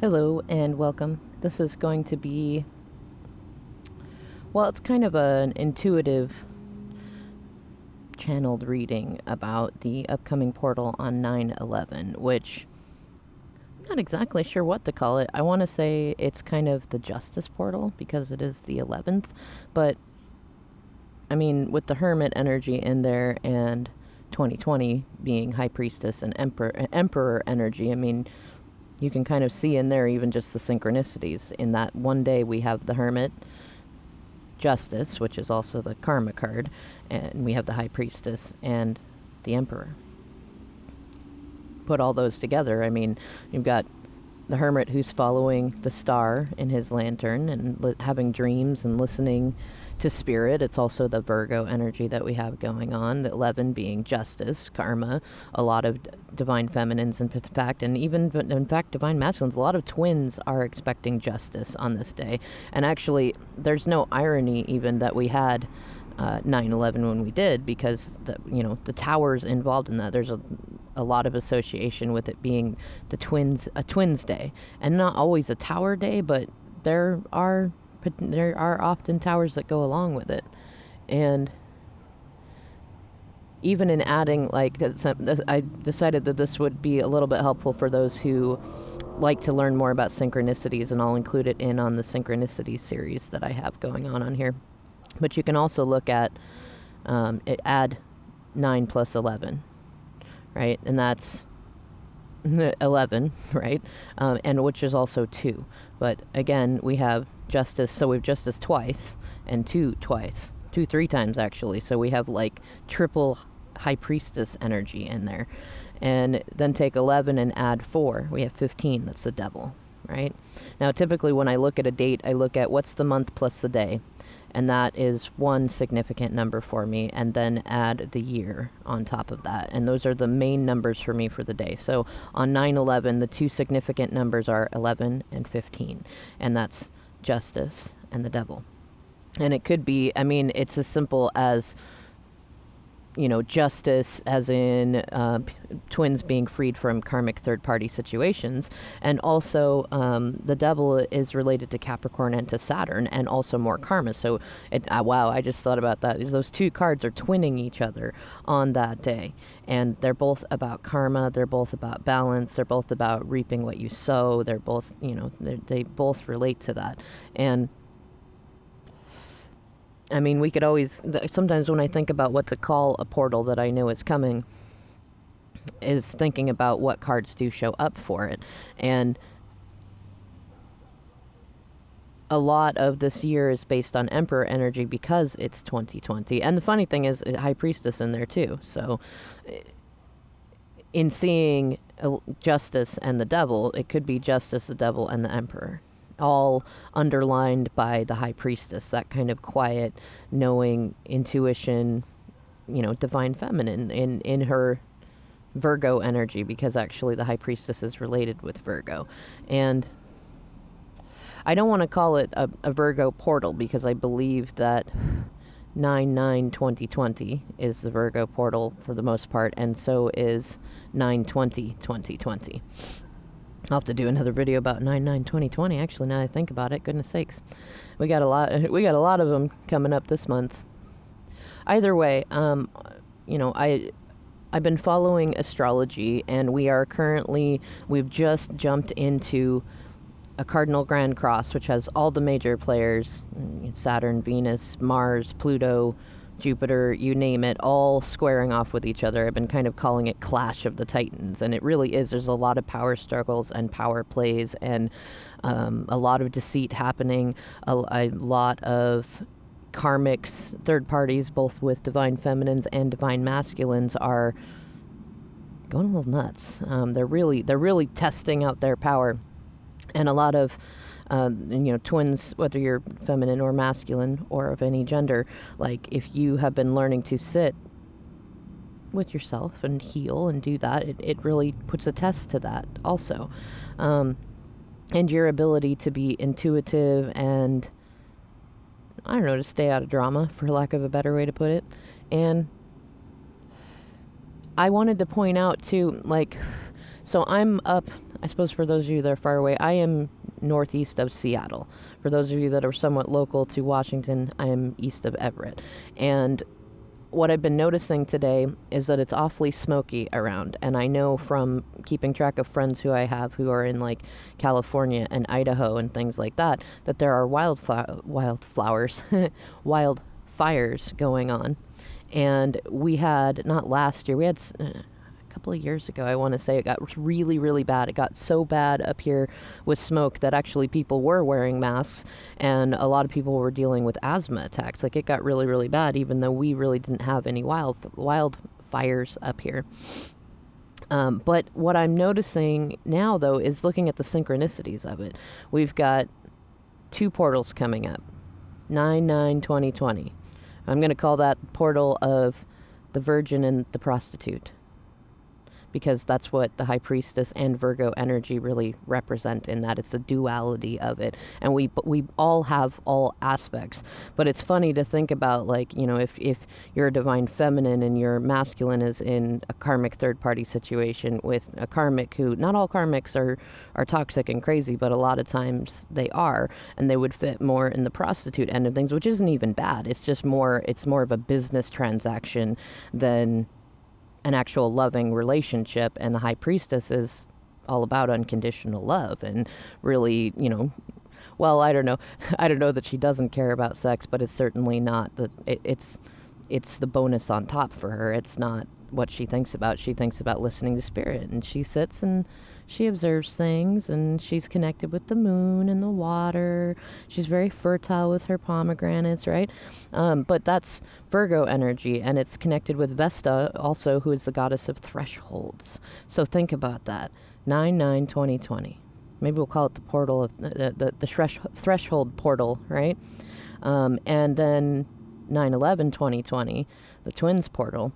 Hello and welcome. This is going to be, well, it's kind of an intuitive channeled reading about the upcoming portal on 9/11, which I'm not exactly sure what to call it. I want to say it's kind of the justice portal because it is the 11th, but I mean, with the hermit energy in there and 2020 being high priestess and emperor energy, I mean, you can kind of see in there even just the synchronicities. In that one day we have the hermit, justice, which is also the karma card, and we have the high priestess and the emperor. Put all those together, I mean, you've got the hermit who's following the star in his lantern and having dreams and listening to spirit. It's also the Virgo energy that we have going on, the 11 being justice, karma, a lot of divine feminines in fact, and even in fact divine masculines. A lot of twins are expecting justice on this day. And actually there's no irony even that we had 9/11 when we did, because the towers involved in that, there's a lot of association with it being a twins day, and not always a tower day, but there are often towers that go along with it. And even in adding, like, I decided that this would be a little bit helpful for those who like to learn more about synchronicities, and I'll include it on the synchronicity series that I have going on here. But you can also look at add 9 plus 11, right? And that's 11, right? And which is also 2. But again, we have justice, so we have justice twice, and 2 twice. 2 3 times actually. So we have like triple high priestess energy in there. And then take 11 and add 4. We have 15. That's the devil, right? Now typically when I look at a date, I look at what's the month plus the day. And that is one significant number for me, and then add the year on top of that. And those are the main numbers for me for the day. So on 9/11, the 2 significant numbers are 11 and 15, and that's justice and the devil. And it could be, I mean, it's as simple as, justice as in twins being freed from karmic third-party situations. And also the devil is related to Capricorn and to Saturn, and also more karma. So, wow, I just thought about that. Those 2 cards are twinning each other on that day. And they're both about karma. They're both about balance. They're both about reaping what you sow. They're both, they both relate to that. And I mean, we could always, sometimes when I think about what to call a portal that I know is coming, is thinking about what cards do show up for it. And a lot of this year is based on Emperor energy because it's 2020. And the funny thing is, High Priestess in there too. So in seeing Justice and the Devil, it could be Justice, the Devil, and the Emperor, all underlined by the High Priestess, that kind of quiet, knowing, intuition, divine feminine in her Virgo energy, because actually the High Priestess is related with Virgo. And I don't want to call it a Virgo portal, because I believe that 9/9/2020 is the Virgo portal for the most part, and so is 9/20/2020. I'll have to do another video about 9/9/2020. Actually, now that I think about it, goodness sakes, we got a lot of them coming up this month. Either way, I've been following astrology, and we've just jumped into a cardinal grand cross, which has all the major players: Saturn, Venus, Mars, Pluto, Jupiter, you name it, all squaring off with each other. I've been kind of calling it Clash of the Titans, and it really is. There's a lot of power struggles and power plays, and a lot of deceit happening, a lot of karmics, third parties, both with divine feminines and divine masculines, are going a little nuts. They're really testing out their power, and a lot of twins, whether you're feminine or masculine or of any gender, like, if you have been learning to sit with yourself and heal and do that, it really puts a test to that also. And your ability to be intuitive and, I don't know, to stay out of drama, for lack of a better way to put it. And I wanted to point out too, like, So I'm up, I suppose for those of you that are far away, I am northeast of Seattle. For those of you that are somewhat local to Washington, I am east of Everett. And what I've been noticing today is that it's awfully smoky around. And I know from keeping track of friends who I have who are in like California and Idaho and things like that, that there are wildflowers, wildfires going on. And we had, not last year, we had a couple of years ago, I want to say, it got really, really bad. It got so bad up here with smoke that actually people were wearing masks, and a lot of people were dealing with asthma attacks. Like, it got really, really bad, even though we really didn't have any wildfires up here. But what I'm noticing now, though, is looking at the synchronicities of it. We've got 2 portals coming up, 9/9/2020. I'm going to call that portal of the Virgin and the Prostitute, because that's what the High Priestess and Virgo energy really represent, in that it's the duality of it. And we all have all aspects. But it's funny to think about, like, you know, if you're a divine feminine and your masculine is in a karmic third-party situation with a karmic who, not all karmics are toxic and crazy, but a lot of times they are, and they would fit more in the prostitute end of things, which isn't even bad. It's just it's more of a business transaction than an actual loving relationship. And the High Priestess is all about unconditional love, and really, you know, well, I don't know. I don't know that she doesn't care about sex, but it's certainly not it's the bonus on top for her. It's not what she thinks about. She thinks about listening to spirit, and she sits and she observes things, and she's connected with the moon and the water. She's very fertile with her pomegranates, right? But that's Virgo energy, and it's connected with Vesta also, who is the goddess of thresholds. So think about that. 9/9/2020. Maybe we'll call it the portal of the threshold portal, right? And then 9/11/2020, the twins portal.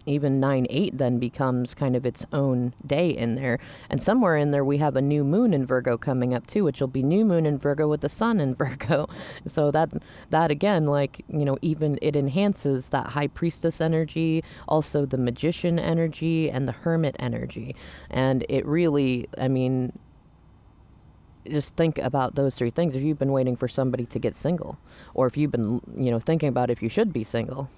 Even 9/8 then becomes kind of its own day in there. And somewhere in there we have a new moon in Virgo coming up too, which will be new moon in Virgo with the sun in Virgo. So that again, like, you know, even it enhances that High Priestess energy, also the Magician energy and the Hermit energy. And it really, I mean, just think about those 3 things. If you've been waiting for somebody to get single, or if you've been, you know, thinking about if you should be single,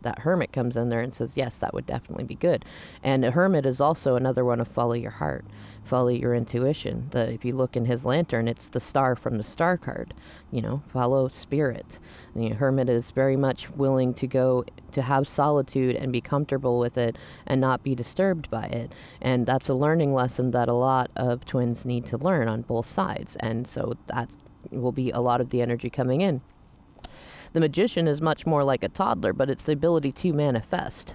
that Hermit comes in there and says, yes, that would definitely be good. And a Hermit is also another one of follow your heart, follow your intuition. If you look in his lantern, it's the star from the star card, you know, follow spirit. The Hermit is very much willing to go to have solitude and be comfortable with it and not be disturbed by it. And that's a learning lesson that a lot of twins need to learn on both sides. And so that will be a lot of the energy coming in. The Magician is much more like a toddler, but it's the ability to manifest,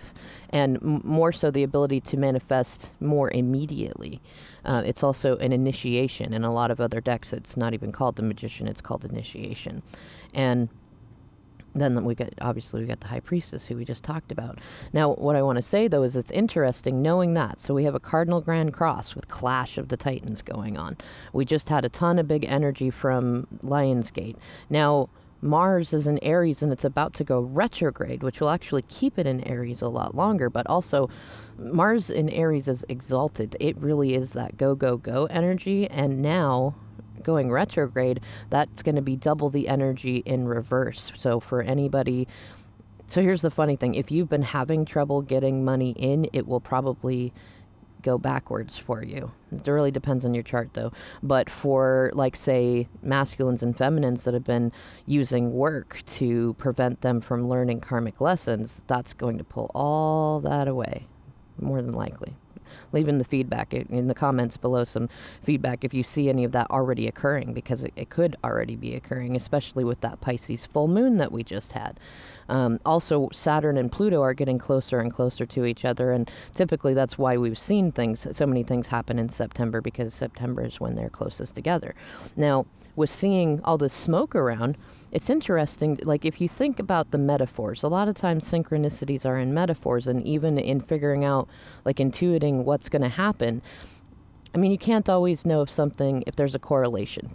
and more so the ability to manifest more immediately. It's also an initiation. In a lot of other decks, it's not even called the Magician, it's called initiation. And then we got the High Priestess, who we just talked about. Now, what I want to say, though, is it's interesting knowing that. So we have a Cardinal Grand Cross with Clash of the Titans going on. We just had a ton of big energy from Lionsgate. Now, Mars is in Aries, and it's about to go retrograde, which will actually keep it in Aries a lot longer. But also, Mars in Aries is exalted. It really is that go, go, go energy. And now, going retrograde, that's going to be double the energy in reverse. So for anybody... So here's the funny thing. If you've been having trouble getting money in, it will probably go backwards for you. It really depends on your chart, though. But for, like, say, masculines and feminines that have been using work to prevent them from learning karmic lessons, that's going to pull all that away, more than likely. Leave in the feedback in the comments below, some feedback if you see any of that already occurring, because it could already be occurring, especially with that Pisces full moon that we just had. Also, Saturn and Pluto are getting closer and closer to each other, and typically that's why we've seen so many things happen in September, because September is when they're closest together. Now, with seeing all this smoke around, it's interesting, like, if you think about the metaphors, a lot of times synchronicities are in metaphors, and even in figuring out, like, intuiting what's going to happen. I mean, you can't always know if there's a correlation,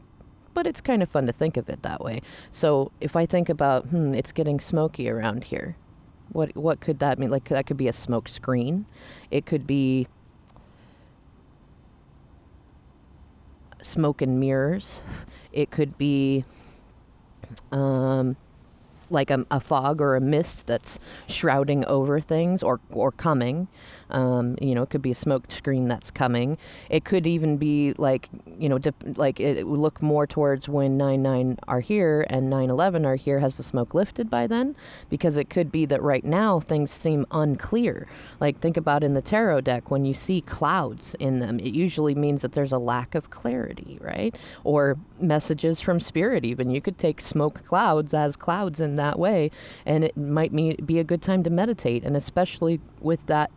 but it's kind of fun to think of it that way. So if I think about, it's getting smoky around here, what could that mean? Like, that could be a smoke screen. It could be smoke and mirrors. It could be like a fog or a mist that's shrouding over things or coming. It could be a smoke screen that's coming. It could even be like, like it would look more towards when 9/9 are here and 9/11 are here. Has the smoke lifted by then? Because it could be that right now things seem unclear. Like think about in the tarot deck, when you see clouds in them, it usually means that there's a lack of clarity, right? Or messages from spirit even. You could take smoke clouds as clouds in that way, and it might be a good time to meditate, and especially with that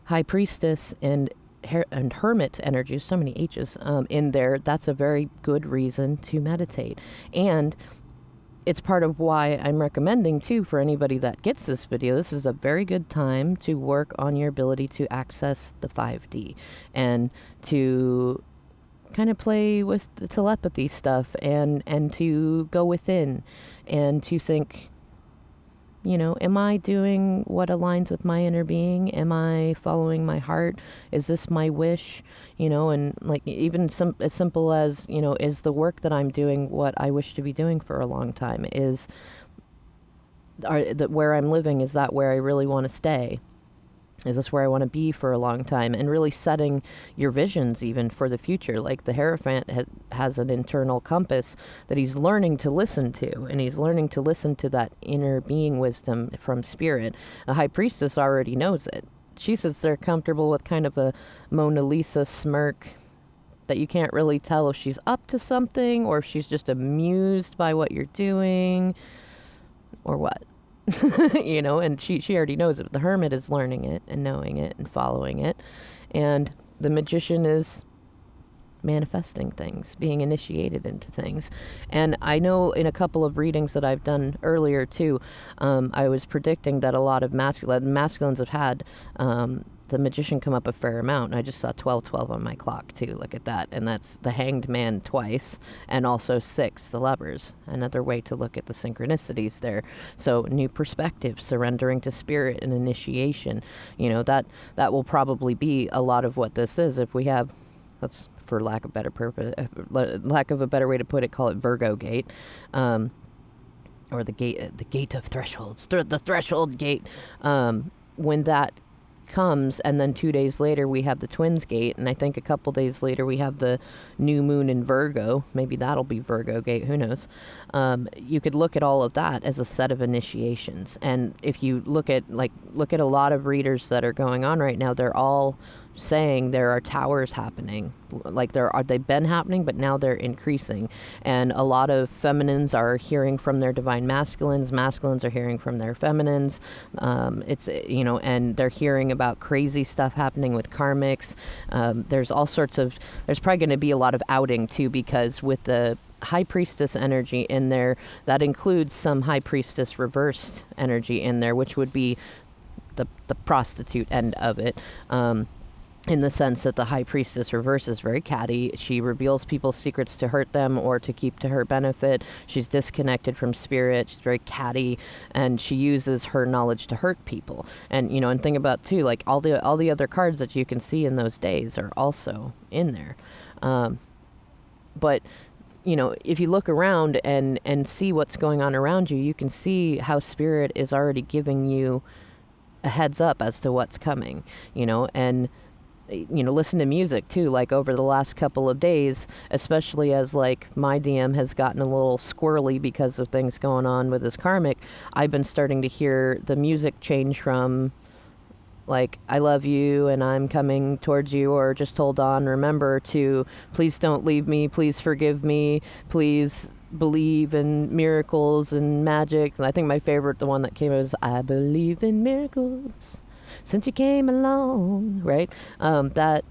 high priestess and hermit energy, so many H's in there, that's a very good reason to meditate. And it's part of why I'm recommending too, for anybody that gets this video, this is a very good time to work on your ability to access the 5D and to kind of play with the telepathy stuff and to go within and to think, am I doing what aligns with my inner being? Am I following my heart? Is this my wish? And like even as simple as, is the work that I'm doing what I wish to be doing for a long time? Where I'm living, is that where I really want to stay? Is this where I want to be for a long time? And really setting your visions even for the future. Like the Hierophant has an internal compass that he's learning to listen to, and he's learning to listen to that inner being wisdom from spirit. A High Priestess already knows it. She sits there comfortable with kind of a Mona Lisa smirk that you can't really tell if she's up to something or if she's just amused by what you're doing or what. And she already knows it. The Hermit is learning it and knowing it and following it. And the Magician is manifesting things, being initiated into things. And I know in a couple of readings that I've done earlier too, I was predicting that a lot of masculines have had the Magician come up a fair amount. And I just saw 1212 on my clock too. Look at that. And that's the Hanged Man twice, and also 6, the Lovers. Another way to look at the synchronicities there. So new perspective, surrendering to spirit and initiation. That will probably be a lot of what this is. If we have, let's, for lack of a better way to put it, call it Virgo gate. Or the gate of thresholds, the threshold gate. When that comes, and then 2 days later we have the Twins gate, and I think a couple days later we have the new moon in Virgo. Maybe that'll be Virgo gate, who knows. You could look at all of that as a set of initiations. And if you look at a lot of readers that are going on right now, they're all saying there are towers happening. Like they've been happening, but now they're increasing. And a lot of feminines are hearing from their divine masculines. Masculines are hearing from their feminines. And they're hearing about crazy stuff happening with karmics. There's probably going to be a lot of outing too, because with the High Priestess energy in there, that includes some High Priestess reversed energy in there, which would be the prostitute end of it. In the sense that the High Priestess reverse is very catty. She reveals people's secrets to hurt them or to keep to her benefit. She's disconnected from spirit. She's very catty, and she uses her knowledge to hurt people. And and think about too, like all the other cards that you can see in those days are also in there. But if you look around and see what's going on around you, you can see how spirit is already giving you a heads up as to what's coming. And listen to music too, like over the last couple of days, especially as like my DM has gotten a little squirrely because of things going on with his karmic. I've been starting to hear the music change from like, I love you and I'm coming towards you, or just hold on, remember, to please don't leave me, please forgive me, please believe in miracles and magic. And I think my favorite, the one that came, was I believe in miracles since you came along, right? That,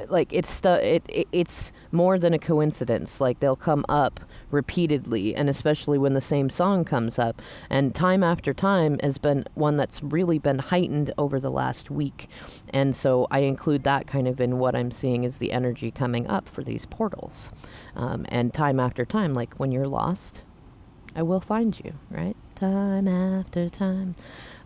like, it's more than a coincidence. Like, they'll come up repeatedly, and especially when the same song comes up. And time after time has been one that's really been heightened over the last week. And so I include that kind of in what I'm seeing is the energy coming up for these portals. And time after time, like when you're lost, I will find you, right? time after time.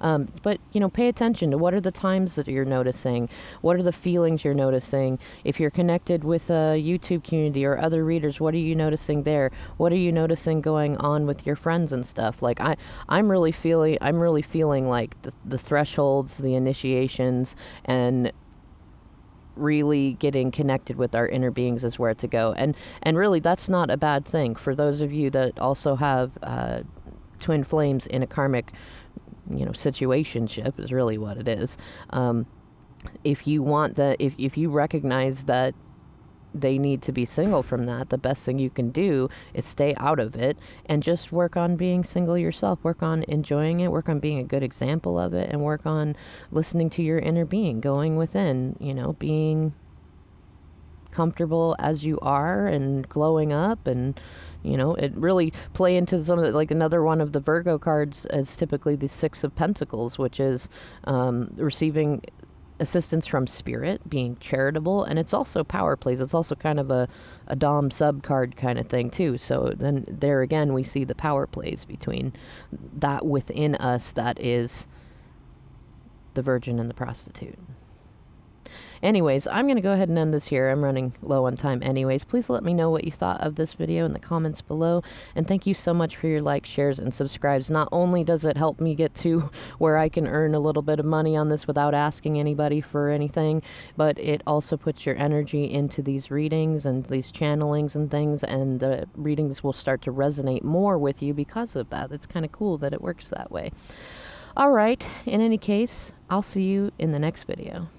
But, pay attention to what are the times that you're noticing. What are the feelings you're noticing? If you're connected with a YouTube community or other readers, what are you noticing there? What are you noticing going on with your friends and stuff? Like, I'm really feeling like the thresholds, the initiations, and really getting connected with our inner beings is where to go. And really, that's not a bad thing. For those of you that also have twin flames in a karmic situationship is really what it is. If you want that, if you recognize that they need to be single from that, the best thing you can do is stay out of it and just work on being single yourself. Work on enjoying it, work on being a good example of it, and work on listening to your inner being, going within, being comfortable as you are and glowing up. And it really play into some of the, like another one of the Virgo cards as typically the Six of Pentacles, which is receiving assistance from spirit, being charitable, and it's also power plays. It's also kind of a Dom sub card kind of thing too. So then there again, we see the power plays between that within us that is the virgin and the prostitute. Anyways, I'm going to go ahead and end this here. I'm running low on time anyways. Please let me know what you thought of this video in the comments below. And thank you so much for your likes, shares, and subscribes. Not only does it help me get to where I can earn a little bit of money on this without asking anybody for anything, but it also puts your energy into these readings and these channelings and things, and the readings will start to resonate more with you because of that. It's kind of cool that it works that way. All right, in any case, I'll see you in the next video.